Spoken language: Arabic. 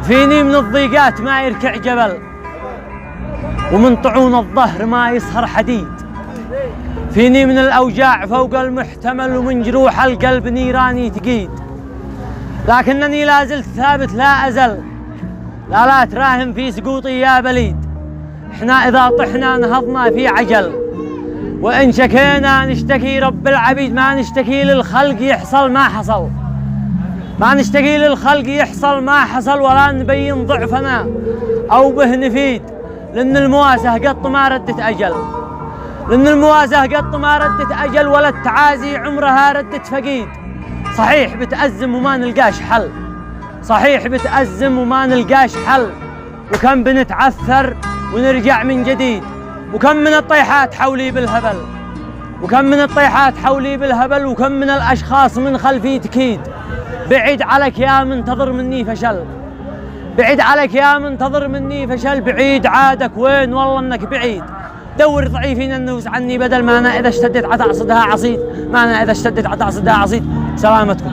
فيني من الضيقات ما يركع جبل، ومن طعون الظهر ما يصهر حديد. فيني من الأوجاع فوق المحتمل، ومن جروح القلب نيراني تقيد. لكنني لا زلت ثابت لا أزل، لا تراهن في سقوطي يا بليد. احنا إذا طحنا نهضنا في عجل، وإن شكينا نشتكي رب العبيد. ما نشتكي للخلق يحصل ما حصل، ما نشتكي للخلق يحصل ما حصل، ولا نبين ضعفنا أو به نفيد. لأن المواساة قط ما ردت أجل، لأن المواساة قط ما ردت أجل، ولا التعازي عمرها ردت فقيد. صحيح بتأزم وما نلقاش حل، صحيح بتأزم وما نلقاش حل، وكم بنتعثر ونرجع من جديد. وكم من الطيحات حولي بالهبل، وكم من الطيحات حولي بالهبل، وكم من الأشخاص من خلفي تكيد. بعيد عليك يا منتظر مني فشل، بعيد عليك يا منتظر مني فشل. بعيد عادك وين والله انك بعيد. دور ضعيفين النفوس عني، بدل ما انا اذا اشتدت عتصدها عصيد، ما انا اذا اشتدت عتصدها عصيد. سلامتكم.